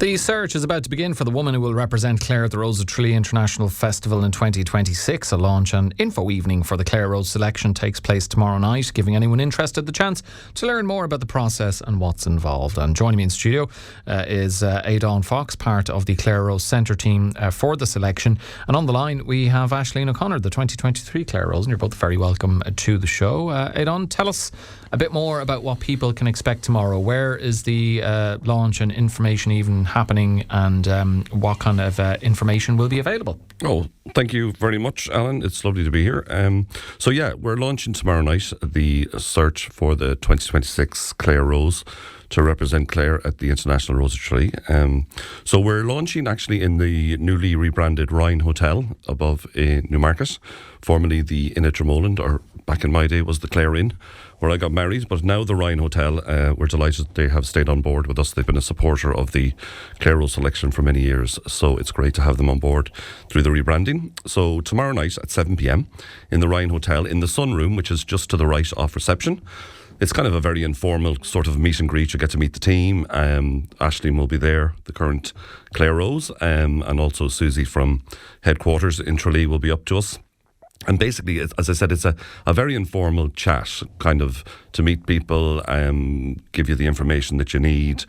The search is about to begin for the woman who will represent Clare at the Rose of Tralee International Festival in 2026. A launch and info evening for the Clare Rose Selection takes place tomorrow night, giving anyone interested the chance to learn more about the process and what's involved. And joining me in studio is Aódán Fox, part of the Clare Rose Centre team for the selection. And on the line we have Aisling O'Connor, the 2023 Clare Rose, and you're both very welcome to the show. Aódán, tell us a bit more about what people can expect tomorrow. Where is the launch and information even happening, and what kind of information will be available? Oh, thank you very much, Alan. It's lovely to be here. We're launching tomorrow night the search for the 2026 Clare Rose to represent Clare at the International Rose of Tralee. So we're launching actually in the newly rebranded Rine Hotel above Newmarket, formerly the Inn at Dromoland, or back in my day was the Clare Inn, where I got married, but now the Rine Hotel. We're delighted they have stayed on board with us. They've been a supporter of the Clare Rose Selection for many years, so it's great to have them on board through the rebranding. So tomorrow night at 7 p.m. in the Rine Hotel, in the Sunroom, which is just to the right of reception. It's kind of a very informal sort of meet and greet. You get to meet the team. Aisling will be there, the current Clare Rose, and also Susie from headquarters in Tralee will be up to us. And basically, as I said, it's a very informal chat, kind of to meet people, give you the information that you need.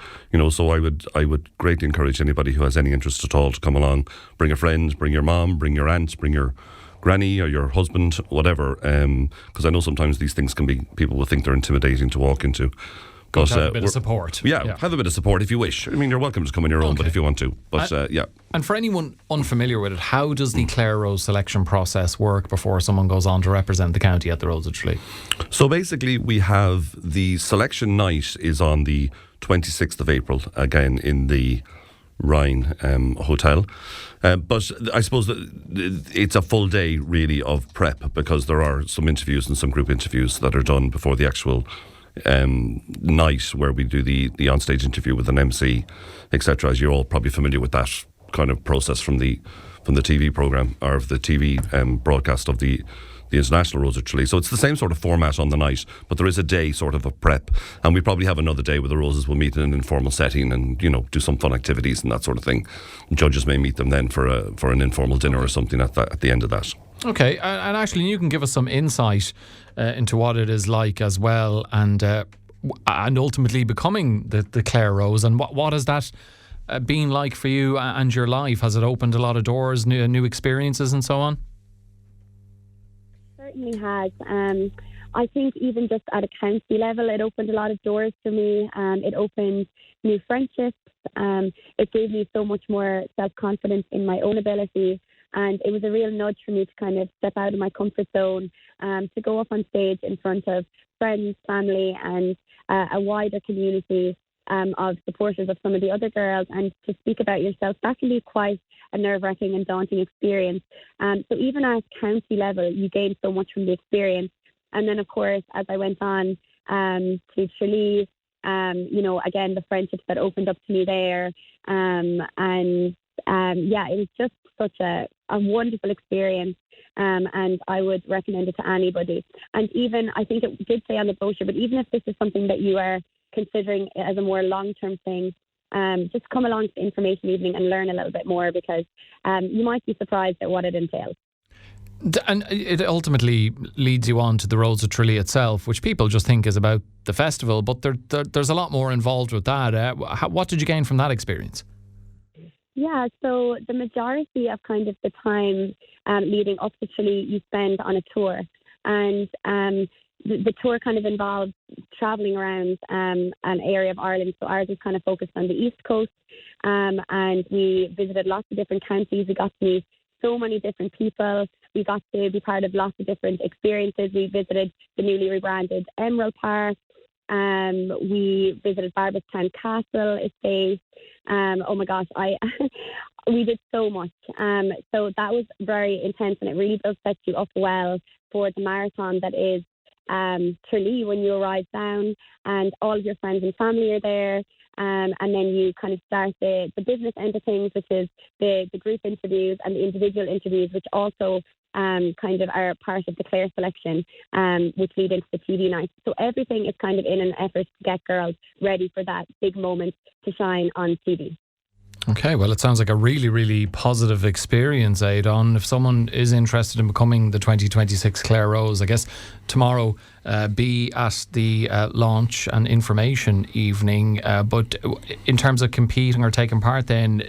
So I would greatly encourage anybody who has any interest at all to come along. Bring a friend, bring your mom, bring your aunt, bring your granny or your husband, whatever. Because I know sometimes these things people will think they're intimidating to walk into. But have a bit of support. Yeah, have a bit of support if you wish. I mean, you're welcome to come on your own, but if you want to. But And for anyone unfamiliar with it, how does the Clare Rose selection process work before someone goes on to represent the county at the Rose of Tralee? So basically, we have the selection night is on the 26th of April, again in the Rine Hotel. But I suppose that it's a full day really of prep, because there are some interviews and some group interviews that are done before the actual night, where we do the onstage interview with an MC, etc. As you're all probably familiar with that kind of process from the TV programme, or the TV broadcast of the International Rose of Tralee. So it's the same sort of format on the night, but there is a day sort of a prep, and we probably have another day where the Roses will meet in an informal setting and do some fun activities and that sort of thing. Judges may meet them then for an informal dinner or something at the end of that. Okay, and actually you can give us some insight into what it is like as well, and ultimately becoming the Clare Rose, and what has that been like for you and your life? Has it opened a lot of doors, new experiences and so on? Certainly has. I think even just at a county level, it opened a lot of doors for me. It opened new friendships. It gave me so much more self-confidence in my own ability. And it was a real nudge for me to kind of step out of my comfort zone, to go up on stage in front of friends, family, and a wider community of supporters of some of the other girls, and to speak about yourself. That can be quite a nerve-wracking and daunting experience. So even at county level, you gain so much from the experience. And then, of course, as I went on to Tralee, again, the friendships that opened up to me there. It was just such a wonderful experience, and I would recommend it to anybody. And even, I think it did say on the brochure, but even if this is something that you are considering as a more long-term thing, just come along to the information evening and learn a little bit more, because you might be surprised at what it entails. And it ultimately leads you on to the Rose of Tralee itself, which people just think is about the festival, but there's a lot more involved with that. What did you gain from that experience? Yeah, so the majority of kind of the time leading up to Tralee, you spend on a tour. And the tour kind of involves travelling around an area of Ireland. So ours is kind of focused on the East Coast. And we visited lots of different counties. We got to meet so many different people. We got to be part of lots of different experiences. We visited the newly rebranded Emerald Park. We visited Barbestown Castle estate. Oh my gosh, we did so much. So that was very intense, and it really does set you up well for the marathon that is Tralee when you arrive down, and all of your friends and family are there. And then you kind of start the business end of things, which is the group interviews and the individual interviews, which also kind of are part of the Clare Selection, which lead into the TV night. So everything is kind of in an effort to get girls ready for that big moment to shine on TV. Okay, well, it sounds like a really, really positive experience, Aódán. If someone is interested in becoming the 2026 Clare Rose, I guess tomorrow be at the launch and information evening. But in terms of competing or taking part, then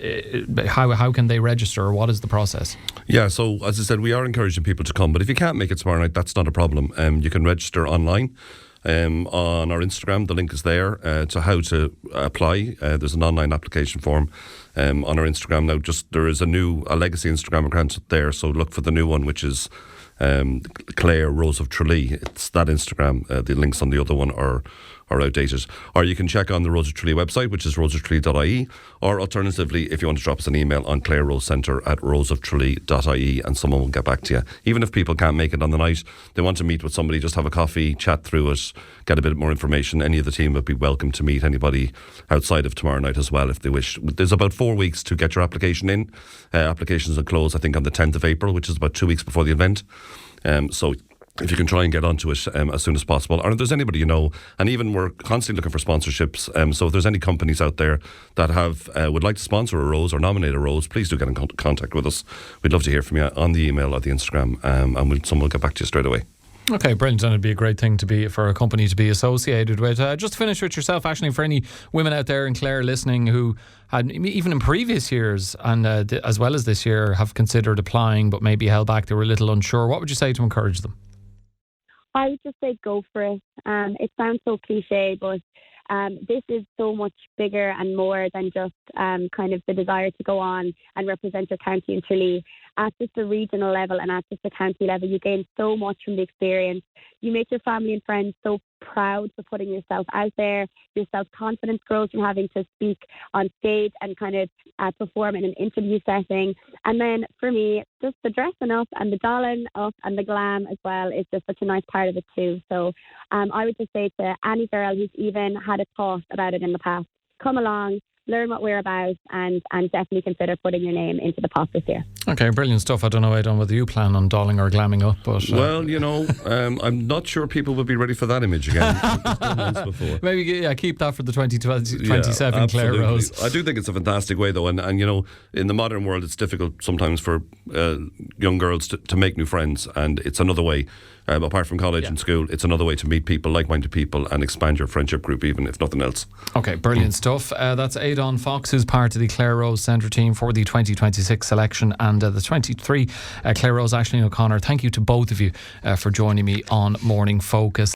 how can they register, or what is the process? Yeah, so as I said, we are encouraging people to come. But if you can't make it tomorrow night, that's not a problem. You can register online. On our Instagram, the link is there to how to apply. There's an online application form on our Instagram now. There is a legacy Instagram account there, so look for the new one, which is Clare Rose of Tralee. It's that Instagram. The links on the other one are outdated. Or you can check on the Rose of Tralee website, which is roseoftralee.ie, or alternatively, if you want to drop us an email on clarerosecentre@roseoftralee.ie, and someone will get back to you. Even if people can't make it on the night, they want to meet with somebody, just have a coffee, chat through it, get a bit more information. Any of the team would be welcome to meet anybody outside of tomorrow night as well if they wish. There's about 4 weeks to get your application in. Applications will close, I think, on the 10th of April, which is about 2 weeks before the event. So if you can try and get onto it as soon as possible, or if there's anybody you know, and even we're constantly looking for sponsorships, so if there's any companies out there that would like to sponsor a Rose or nominate a Rose, please do get in contact with us. We'd love to hear from you on the email or the Instagram, and someone will get back to you straight away. Okay, brilliant. And it'd be a great thing for a company to be associated with. Just to finish with yourself, actually, for any women out there in Clare listening who had, even in previous years and as well as this year, have considered applying but maybe held back, they were a little unsure, what would you say to encourage them? I would just say go for it. It sounds so cliche, but this is so much bigger and more than just kind of the desire to go on and represent your county in Tralee. At just a regional level and at just a county level, you gain so much from the experience. You make your family and friends so proud for putting yourself out there. Your self-confidence grows from having to speak on stage and kind of perform in an interview setting. And then for me, just the dressing up and the dolling up and the glam as well is just such a nice part of it too. So I would just say to any girl who's even had a thought about it in the past, come along, learn what we're about, and definitely consider putting your name into the pot this year. Okay, brilliant stuff. I don't know, Aódán, whether you plan on dolling or glamming up, but well, I'm not sure people would be ready for that image again. Maybe keep that for the 2027 Clare Rose. I do think it's a fantastic way though, and in the modern world it's difficult sometimes for young girls to make new friends, and it's another way. Apart from college and school, it's another way to meet people, like-minded people, and expand your friendship group, even if nothing else. Okay, brilliant stuff. That's Aódán Fox, who's part of the Clare Rose Centre team for the 2026 selection, and the 23 Clare Rose, Aisling O'Connor. Thank you to both of you for joining me on Morning Focus.